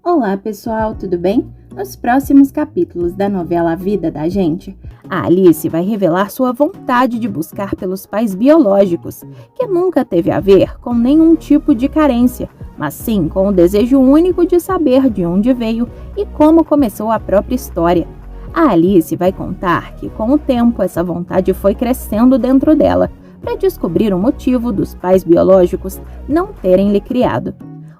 Olá pessoal, tudo bem? Nos próximos capítulos da novela A Vida da Gente, a Alice vai revelar sua vontade de buscar pelos pais biológicos, que nunca teve a ver com nenhum tipo de carência, mas sim com o desejo único de saber de onde veio e como começou a própria história. A Alice vai contar que com o tempo essa vontade foi crescendo dentro dela, para descobrir o motivo dos pais biológicos não terem lhe criado.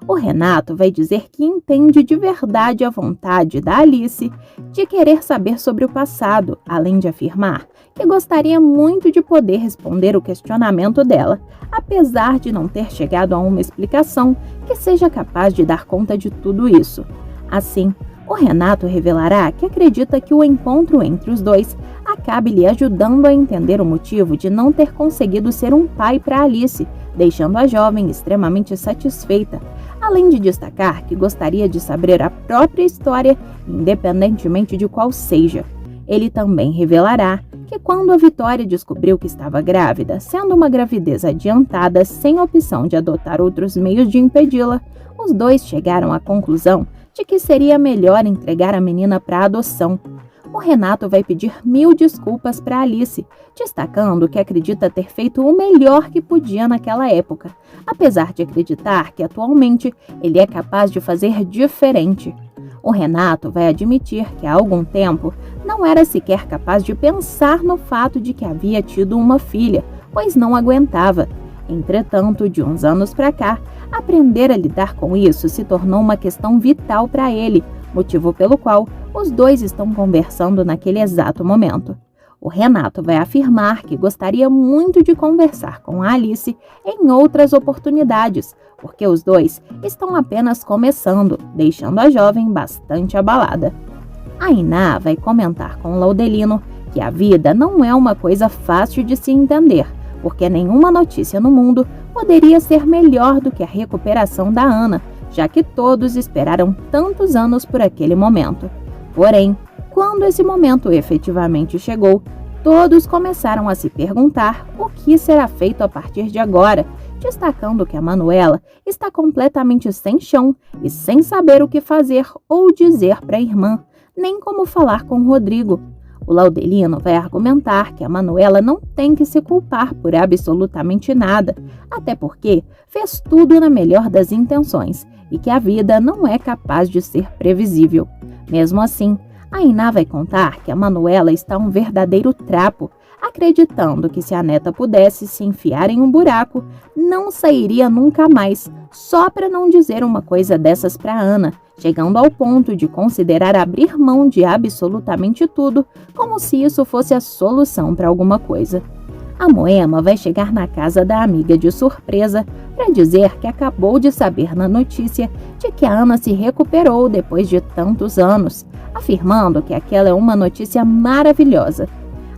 O Renato vai dizer que entende de verdade a vontade da Alice de querer saber sobre o passado, além de afirmar que gostaria muito de poder responder o questionamento dela, apesar de não ter chegado a uma explicação que seja capaz de dar conta de tudo isso. Assim, o Renato revelará que acredita que o encontro entre os dois acabe lhe ajudando a entender o motivo de não ter conseguido ser um pai para Alice, deixando a jovem extremamente satisfeita, além de destacar que gostaria de saber a própria história, independentemente de qual seja. Ele também revelará que quando a Vitória descobriu que estava grávida, sendo uma gravidez adiantada sem opção de adotar outros meios de impedi-la, os dois chegaram à conclusão de que seria melhor entregar a menina para adoção. O Renato vai pedir 1000 desculpas para Alice, destacando que acredita ter feito o melhor que podia naquela época, apesar de acreditar que atualmente ele é capaz de fazer diferente. O Renato vai admitir que há algum tempo não era sequer capaz de pensar no fato de que havia tido uma filha, pois não aguentava. Entretanto, de uns anos para cá, aprender a lidar com isso se tornou uma questão vital para ele, motivo pelo qual os dois estão conversando naquele exato momento. O Renato vai afirmar que gostaria muito de conversar com a Alice em outras oportunidades, porque os dois estão apenas começando, deixando a jovem bastante abalada. A Iná vai comentar com Laudelino que a vida não é uma coisa fácil de se entender, porque nenhuma notícia no mundo poderia ser melhor do que a recuperação da Ana, já que todos esperaram tantos anos por aquele momento. Porém, quando esse momento efetivamente chegou, todos começaram a se perguntar o que será feito a partir de agora, destacando que a Manuela está completamente sem chão e sem saber o que fazer ou dizer para a irmã, nem como falar com Rodrigo. O Laudelino vai argumentar que a Manuela não tem que se culpar por absolutamente nada, até porque fez tudo na melhor das intenções e que a vida não é capaz de ser previsível. Mesmo assim, a Iná vai contar que a Manuela está um verdadeiro trapo, acreditando que se a neta pudesse se enfiar em um buraco, não sairia nunca mais, só para não dizer uma coisa dessas para Ana, chegando ao ponto de considerar abrir mão de absolutamente tudo, como se isso fosse a solução para alguma coisa. A Moema vai chegar na casa da amiga de surpresa para dizer que acabou de saber na notícia de que a Ana se recuperou depois de tantos anos, afirmando que aquela é uma notícia maravilhosa.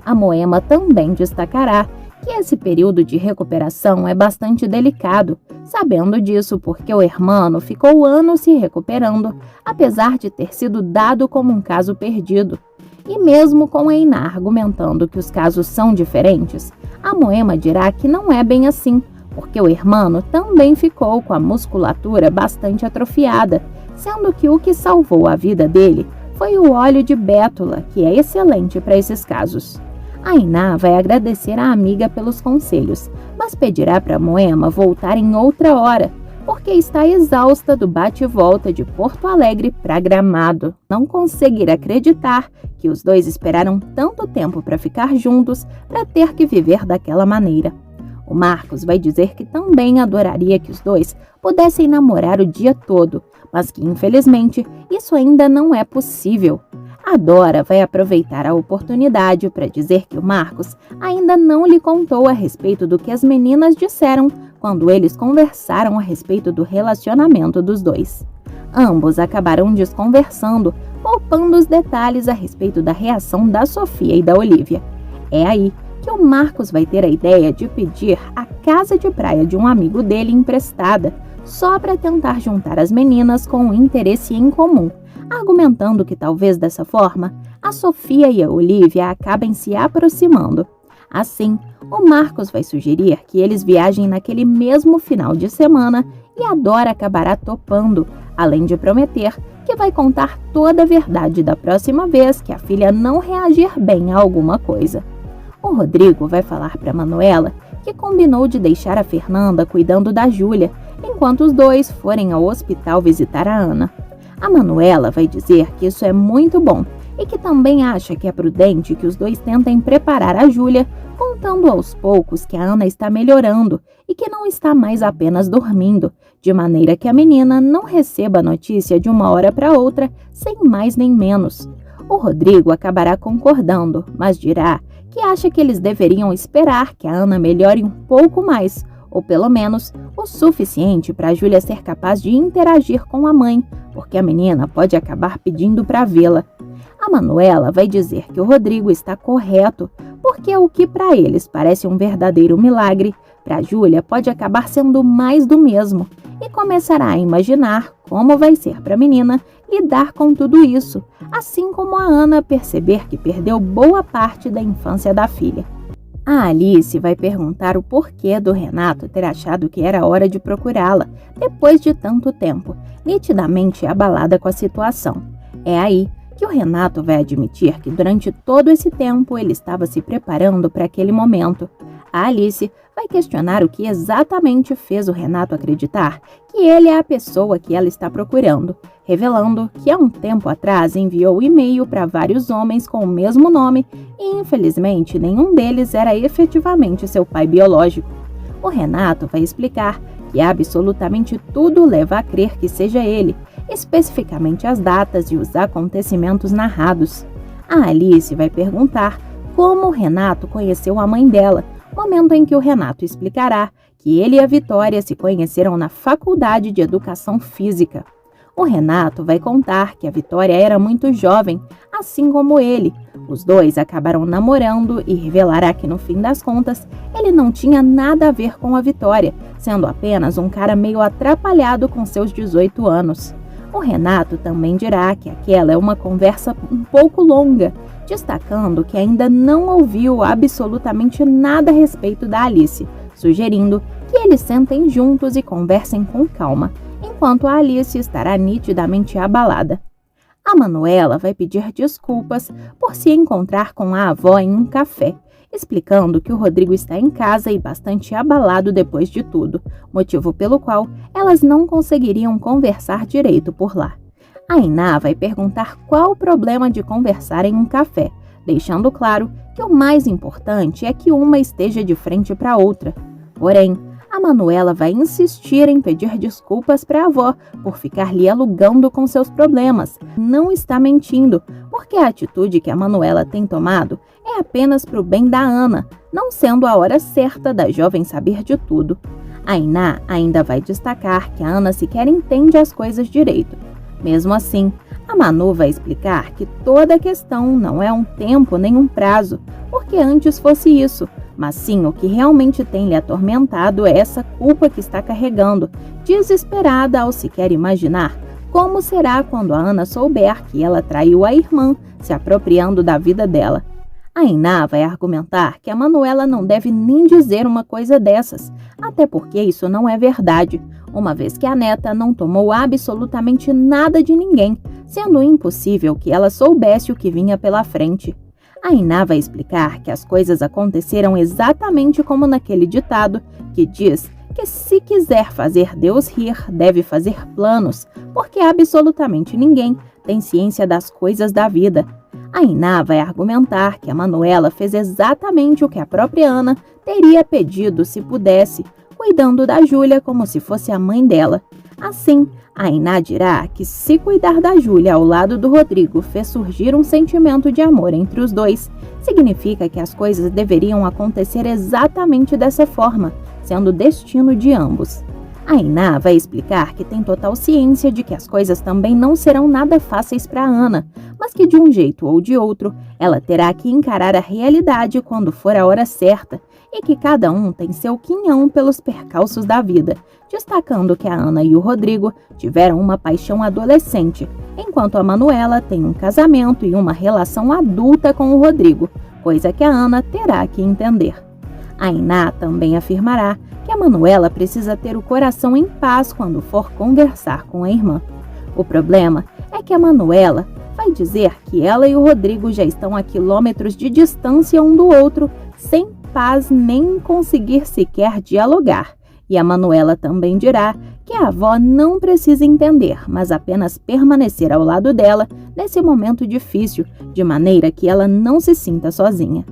A Moema também destacará que esse período de recuperação é bastante delicado, sabendo disso porque o hermano ficou anos se recuperando, apesar de ter sido dado como um caso perdido. E mesmo com a Iná argumentando que os casos são diferentes, a Moema dirá que não é bem assim, porque o hermano também ficou com a musculatura bastante atrofiada, sendo que o que salvou a vida dele foi o óleo de bétula, que é excelente para esses casos. A Iná vai agradecer à amiga pelos conselhos, mas pedirá para Moema voltar em outra hora, porque está exausta do bate-volta de Porto Alegre para Gramado. Não conseguir acreditar que os dois esperaram tanto tempo para ficar juntos para ter que viver daquela maneira. O Marcos vai dizer que também adoraria que os dois pudessem namorar o dia todo, mas que infelizmente isso ainda não é possível. A Dora vai aproveitar a oportunidade para dizer que o Marcos ainda não lhe contou a respeito do que as meninas disseram quando eles conversaram a respeito do relacionamento dos dois. Ambos acabarão desconversando, poupando os detalhes a respeito da reação da Sofia e da Olivia. É aí que o Marcos vai ter a ideia de pedir a casa de praia de um amigo dele emprestada, só para tentar juntar as meninas com um interesse em comum, argumentando que talvez dessa forma a Sofia e a Olivia acabem se aproximando. Assim, o Marcos vai sugerir que eles viajem naquele mesmo final de semana e a Dora acabará topando, além de prometer que vai contar toda a verdade da próxima vez que a filha não reagir bem a alguma coisa. O Rodrigo vai falar para Manuela que combinou de deixar a Fernanda cuidando da Júlia, enquanto os dois forem ao hospital visitar a Ana. A Manuela vai dizer que isso é muito bom e que também acha que é prudente que os dois tentem preparar a Júlia, contando aos poucos que a Ana está melhorando e que não está mais apenas dormindo, de maneira que a menina não receba a notícia de uma hora para outra, sem mais nem menos. O Rodrigo acabará concordando, mas dirá que acha que eles deveriam esperar que a Ana melhore um pouco mais, ou pelo menos o suficiente para a Júlia ser capaz de interagir com a mãe, porque a menina pode acabar pedindo para vê-la. A Manuela vai dizer que o Rodrigo está correto, porque o que para eles parece um verdadeiro milagre, para a Júlia pode acabar sendo mais do mesmo, e começará a imaginar como vai ser para a menina lidar com tudo isso, assim como a Ana perceber que perdeu boa parte da infância da filha. A Alice vai perguntar o porquê do Renato ter achado que era hora de procurá-la, depois de tanto tempo, nitidamente abalada com a situação. É aí que o Renato vai admitir que durante todo esse tempo ele estava se preparando para aquele momento. A Alice vai questionar o que exatamente fez o Renato acreditar que ele é a pessoa que ela está procurando, revelando que há um tempo atrás enviou e-mail para vários homens com o mesmo nome e, infelizmente, nenhum deles era efetivamente seu pai biológico. O Renato vai explicar que absolutamente tudo leva a crer que seja ele, especificamente as datas e os acontecimentos narrados. A Alice vai perguntar como o Renato conheceu a mãe dela, momento em que o Renato explicará que ele e a Vitória se conheceram na Faculdade de Educação Física. O Renato vai contar que a Vitória era muito jovem, assim como ele. Os dois acabaram namorando e revelará que, no fim das contas, ele não tinha nada a ver com a Vitória, sendo apenas um cara meio atrapalhado com seus 18 anos. O Renato também dirá que aquela é uma conversa um pouco longa, destacando que ainda não ouviu absolutamente nada a respeito da Alice, sugerindo que eles sentem juntos e conversem com calma, enquanto a Alice estará nitidamente abalada. A Manuela vai pedir desculpas por se encontrar com a avó em um café, explicando que o Rodrigo está em casa e bastante abalado depois de tudo, motivo pelo qual elas não conseguiriam conversar direito por lá. A Iná vai perguntar qual o problema de conversar em um café, deixando claro que o mais importante é que uma esteja de frente para a outra. Porém, a Manuela vai insistir em pedir desculpas para a avó por ficar lhe alugando com seus problemas. Não está mentindo, porque a atitude que a Manuela tem tomado é apenas para o bem da Ana, não sendo a hora certa da jovem saber de tudo. A Iná ainda vai destacar que a Ana sequer entende as coisas direito. Mesmo assim, a Manu vai explicar que toda a questão não é um tempo nem um prazo, porque antes fosse isso, mas sim o que realmente tem lhe atormentado é essa culpa que está carregando, desesperada ao sequer imaginar como será quando a Ana souber que ela traiu a irmã, se apropriando da vida dela. A Iná vai argumentar que a Manuela não deve nem dizer uma coisa dessas, até porque isso não é verdade, uma vez que a neta não tomou absolutamente nada de ninguém, sendo impossível que ela soubesse o que vinha pela frente. A Iná vai explicar que as coisas aconteceram exatamente como naquele ditado que diz que se quiser fazer Deus rir, deve fazer planos, porque absolutamente ninguém tem ciência das coisas da vida. A Iná vai argumentar que a Manuela fez exatamente o que a própria Ana teria pedido se pudesse, cuidando da Júlia como se fosse a mãe dela. Assim, a Iná dirá que se cuidar da Júlia ao lado do Rodrigo fez surgir um sentimento de amor entre os dois, significa que as coisas deveriam acontecer exatamente dessa forma, sendo o destino de ambos. A Iná vai explicar que tem total ciência de que as coisas também não serão nada fáceis para Ana, mas que de um jeito ou de outro, ela terá que encarar a realidade quando for a hora certa, e que cada um tem seu quinhão pelos percalços da vida, destacando que a Ana e o Rodrigo tiveram uma paixão adolescente, enquanto a Manuela tem um casamento e uma relação adulta com o Rodrigo, coisa que a Ana terá que entender. A Iná também afirmará que a Manuela precisa ter o coração em paz quando for conversar com a irmã. O problema é que a Manuela vai dizer que ela e o Rodrigo já estão a quilômetros de distância um do outro, sem paz nem conseguir sequer dialogar. E a Manuela também dirá que a avó não precisa entender, mas apenas permanecer ao lado dela nesse momento difícil, de maneira que ela não se sinta sozinha.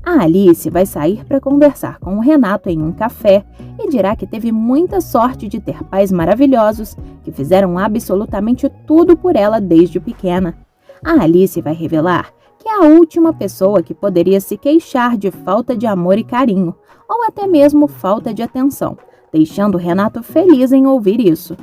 A Alice vai sair para conversar com o Renato em um café e dirá que teve muita sorte de ter pais maravilhosos que fizeram absolutamente tudo por ela desde pequena. A Alice vai revelar que é a última pessoa que poderia se queixar de falta de amor e carinho, ou até mesmo falta de atenção, deixando Renato feliz em ouvir isso.